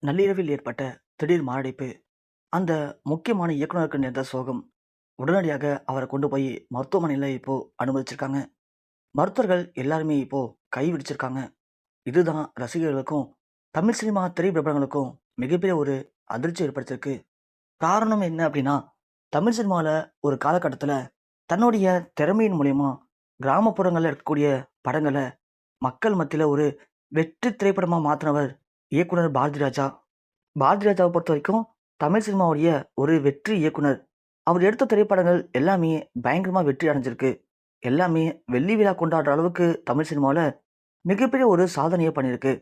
நள்ளிரவில் ஏற்பட்ட திடீர் மாரடைப்பு அந்த முக்கியமான இயக்குனருக்கு நேர்ந்த சோகம். உடனடியாக அவரை கொண்டு போய் மருத்துவமனையில் இப்போ அனுமதிச்சிருக்காங்க. மருத்துவர்கள் எல்லாருமே இப்போ கை விடிச்சிருக்காங்க. இதுதான் ரசிகர்களுக்கும் தமிழ் சினிமா திரைப்பிரபலங்களுக்கும் மிகப்பெரிய ஒரு அதிர்ச்சி ஏற்படுத்தியிருக்கு. காரணம் என்ன அப்படின்னா, தமிழ் சினிமாவில் ஒரு காலகட்டத்தில் தன்னுடைய திறமையின் மூலயமா கிராமப்புறங்களில் இருக்கக்கூடிய படங்களை மக்கள் மத்தியில் ஒரு வெற்றி திரைப்படமாக மாற்றினவர் இயக்குனர் பாரதி ராஜா. பாரதி ராஜாவை பொறுத்த வரைக்கும் தமிழ் சினிமாவுடைய ஒரு வெற்றி இயக்குனர். அவர் எடுத்த திரைப்படங்கள் எல்லாமே பயங்கரமா வெற்றி அடைஞ்சிருக்கு. எல்லாமே வெள்ளி விழா கொண்டாடுற அளவுக்கு தமிழ் சினிமாவில் மிகப்பெரிய ஒரு சாதனையை பண்ணியிருக்கு.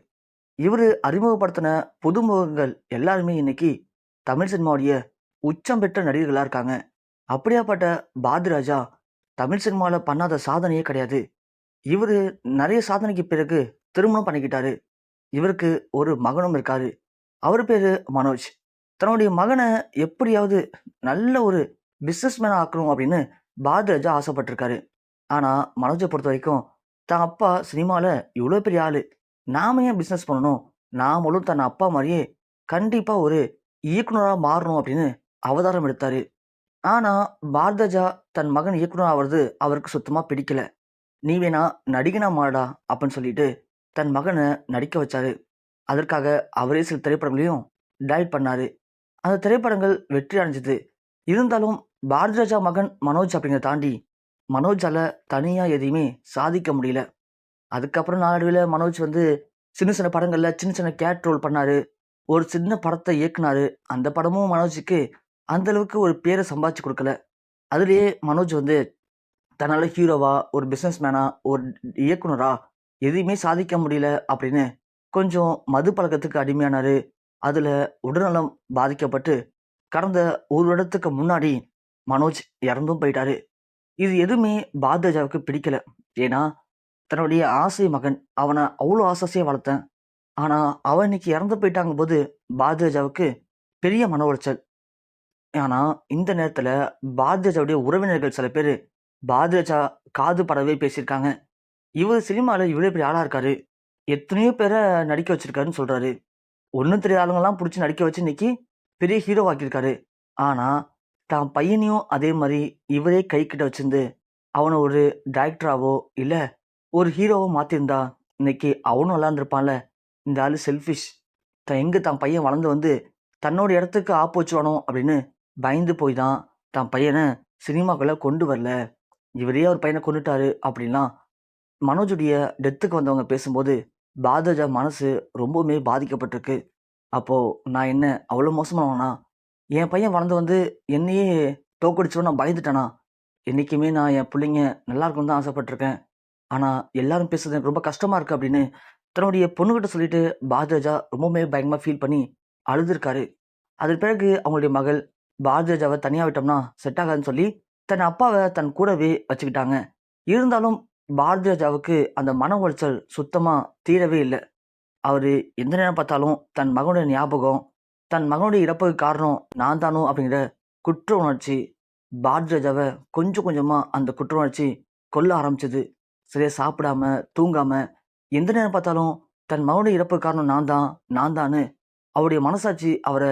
இவர் அறிமுகப்படுத்தின புதுமுகங்கள் எல்லாருமே இன்னைக்கு தமிழ் சினிமாவுடைய உச்சம் பெற்ற நடிகர்களாக இருக்காங்க. அப்படியாப்பட்ட பாரதி ராஜா தமிழ் சினிமாவில் பண்ணாத சாதனையே கிடையாது. இவர் நிறைய சாதனைக்கு பிறகு திருமணம் பண்ணிக்கிட்டாரு. இவருக்கு ஒரு மகனும் இருக்காரு. அவர் பேரு மனோஜ். தன்னுடைய மகனை எப்படியாவது நல்ல ஒரு பிஸ்னஸ் மேன் ஆக்கணும் அப்படின்னு பாரதி ராஜா ஆசைப்பட்டிருக்காரு. ஆனால் மனோஜை பொறுத்த வரைக்கும் தான் அப்பா சினிமாவில் இவ்வளோ பெரிய ஆள், நாம ஏன் பிஸ்னஸ் பண்ணணும், நாமளும் தன் அப்பா மாதிரியே கண்டிப்பாக ஒரு இயக்குனராக மாறணும் அப்படின்னு அவதாரம் எடுத்தார். ஆனால் பாரதி ராஜா தன் மகன் இயக்குனர் ஆகிறது அவருக்கு சுத்தமாக பிடிக்கல. நீ வேணா நடிகனா மாடா அப்படின்னு சொல்லிட்டு தன் மகனை நடிக்க வச்சாரு. அதற்காக அவரே சில திரைப்படங்களையும் டைரக்ட் பண்ணாரு. அந்த திரைப்படங்கள் வெற்றி அடைஞ்சது. இருந்தாலும் பாரதி ராஜா மகன் மனோஜ் அப்படிங்கிறத தாண்டி மனோஜால தனியா எதையுமே சாதிக்க முடியல. அதுக்கப்புறம் நாளடைவில் மனோஜ் வந்து சின்ன சின்ன படங்கள்ல சின்ன சின்ன கேட் ரோல் பண்ணாரு. ஒரு சின்ன படத்தை இயக்குனாரு. அந்த படமும் மனோஜுக்கு அந்த அளவுக்கு ஒரு பேரை சம்பாதிச்சு கொடுக்கல. அதுலேயே மனோஜ் வந்து தன்னால ஹீரோவா, ஒரு பிஸ்னஸ் மேனா, ஒரு இயக்குனரா எதையுமே சாதிக்க முடியல அப்படின்னு கொஞ்சம் மது பழக்கத்துக்கு அடிமையானாரு. அதுல உடல்நலம் பாதிக்கப்பட்டு கடந்த ஒரு வருடத்துக்கு முன்னாடி மனோஜ் இறந்தும் போயிட்டாரு. இது எதுவுமே பாரதிராஜாவுக்கு பிடிக்கல. ஏன்னா தன்னுடைய ஆசை மகன், அவனை அவ்வளோ ஆசாசியா வளர்த்தேன். ஆனா அவன் இன்னைக்கு இறந்து போயிட்டாங்க போது பாரதிராஜாவுக்கு பெரிய மன உளைச்சல். ஆனா இந்த நேரத்துல பாரதிராஜாவுடைய உறவினர்கள் சில பேர் பாரதிராஜா காது படவே பேசியிருக்காங்க. இவர் சினிமால இவ்வளோ பெரிய ஆளா இருக்காரு, எத்தனையோ பேரை நடிக்க வச்சிருக்காருன்னு சொல்றாரு. ஒண்ணும் தெரியாத ஆளுங்கலாம் புடிச்சு நடிக்க வச்சு இன்னைக்கு பெரிய ஹீரோவாக்கியிருக்காரு. ஆனா, தான் பையனையும் அதே மாரி இவரே கைக்கிட்ட வச்சிருந்து, அவன ஒரு டைரக்டராவோ, இல்ல ஒரு ஹீரோவோ மாத்தியிருந்தா, இன்னைக்கு அவனும் நல்லா இருந்திருப்பான்ல. இந்த ஆளு செல்ஃபிஷ். தான் பையன் வளர்ந்து வந்து, தன்னோட இடத்துக்கு ஆப்பு வச்சுருவானோ அப்படின்னு பயந்து போய் தான், தான் பையன சினிமாக்குள்ள கொண்டு வரல. இவரே அவர் பையன கொன்னுட்டாரு அப்படின்லாம் மனோஜுடைய டெத்துக்கு வந்தவங்க பேசும்போது, பாரதிராஜா மனசு ரொம்பவுமே பாதிக்கப்பட்டிருக்கு. அப்போ நான் என்ன அவ்வளோ மோசமானவனா? என் பையன் வளர்ந்து வந்து என்னையே தோற்கடிச்சுருவான்னு நான் பயந்துட்டேனா? என்னைக்குமே நான் என் புள்ளைங்க நல்லா இருக்கணும்னு தான் ஆசைப்பட்டுருக்கேன். ஆனா எல்லாரும் பேசுறது எனக்கு ரொம்ப கஷ்டமா இருக்கு அப்படின்னு தன்னுடைய பொண்ணுகிட்ட சொல்லிட்டு பாரதிராஜா ரொம்பவுமே பயங்கரமா ஃபீல் பண்ணி அழுதுருக்காரு. அதன் பிறகு அவங்களுடைய மகள் பாரதிராஜாவ தனியா விட்டோம்னா செட் ஆகாதுன்னு சொல்லி, தன் அப்பாவ தன் கூடவே வச்சுக்கிட்டாங்க. இருந்தாலும் பாரதிராஜாவுக்கு அந்த மன உளைச்சல் சுத்தமா தீரவே இல்ல. அவரு எந்த நேரம் பார்த்தாலும் தன் மகனுடைய ஞாபகம், தன் மகனுடைய இறப்புக்கு காரணம் நான் தானோ அப்படிங்கிற குற்ற உணர்ச்சி பாரதிராஜாவ கொஞ்சம் கொஞ்சமா அந்த குற்ற உணர்ச்சி கொல்ல ஆரம்பிச்சது. சரியா சாப்பிடாம, தூங்காம, எந்த நேரம் பார்த்தாலும் தன் மகனுடைய இறப்புக்கு காரணம் நான் தான்னு அவருடைய மனசாட்சி அவர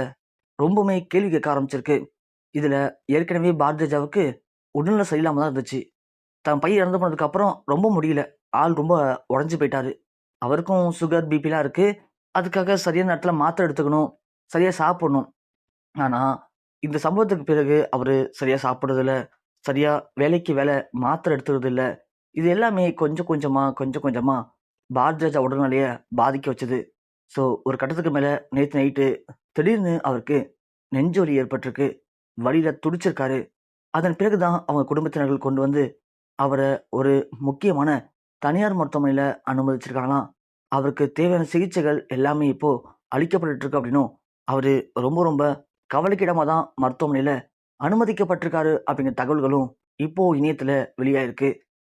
ரொம்பவுமே கேள்வி கேட்க ஆரம்பிச்சிருக்கு. இதுல ஏற்கனவே பாரதிராஜாவுக்கு உடல்நிலை சரியில்லாம தான் இருந்துச்சு. தன் பையன் இறந்து போனதுக்கு அப்புறம் ரொம்ப முடியல. ஆள் ரொம்ப உடைஞ்சு போயிட்டாரு. அவருக்கும் சுகர், பிபிலாம் இருக்கு. அதுக்காக சரியான நேரத்துல மாத்திரை எடுத்துக்கணும். சரியா சாப்பிடணும். ஆனா, இந்த சம்பவத்துக்கு பிறகு அவரு சரியா சாப்பிடுறதில்ல. சரியா வேலைக்கு வேலை மாத்திரை எடுத்துக்கிறதில்ல. இது எல்லாமே கொஞ்சம் கொஞ்சமா, கொஞ்சம் கொஞ்சமா பாரதிராஜா உடல்நிலைய பாதிக்க வச்சது. ஸோ, ஒரு கட்டத்துக்கு மேல நேத்து நைட்டு திடீர்னு அவருக்கு நெஞ்சு வலி ஏற்பட்டிருக்கு. வலியில துடிச்சிருக்காரு. அதன் பிறகு தான் அவங்க குடும்பத்தினர்கள் கொண்டு வந்து அவர ஒரு முக்கியமான தனியார் மருத்துவமனையில அனுமதிச்சிருக்காங்களாம். அவருக்கு தேவையான சிகிச்சைகள் எல்லாமே இப்போ அளிக்கப்பட்டுட்டு இருக்கு அப்படின்னும், அவரு ரொம்ப ரொம்ப கவலைக்கிடமா தான் மருத்துவமனையில அனுமதிக்கப்பட்டிருக்காரு அப்படிங்கிற தகவல்களும் இப்போ இணையத்துல வெளியாயிருக்கு.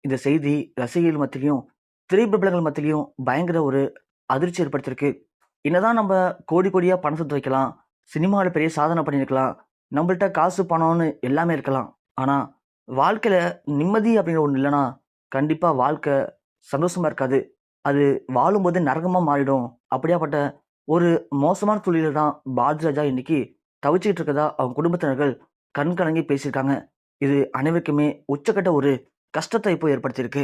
இந்த செய்தி ரசிகர்கள் மத்தியிலும், திரைப்பிரபலங்கள் மத்தியிலும் பயங்கர ஒரு அதிர்ச்சி ஏற்படுத்தியிருக்கு. என்னதான் நம்ம கோடி கோடியா பணம் சேர்த்து வைக்கலாம், சினிமாவில் பெரிய சாதனை பண்ணியிருக்கலாம், நம்மள்ட்ட காசு பணம்னு எல்லாமே இருக்கலாம். ஆனா வாழ்க்கையில நிம்மதி அப்படிங்கிற ஒண்ணு இல்லன்னா, கண்டிப்பா வாழ்க்கை சந்தோஷமா இருக்காது. அது வாழும்போது நரகமா மாறிடும். அப்படியாப்பட்ட ஒரு மோசமான சூழ்நிலையில தான் பாரதிராஜா இன்னைக்கு தவிச்சுக்கிட்டு இருக்கதா அவங்க குடும்பத்தினர்கள் கண் கலங்கி பேசியிருக்காங்க. இது அனைவருக்குமே உச்சக்கட்ட ஒரு கஷ்டத்தை இப்போ ஏற்படுத்தியிருக்கு.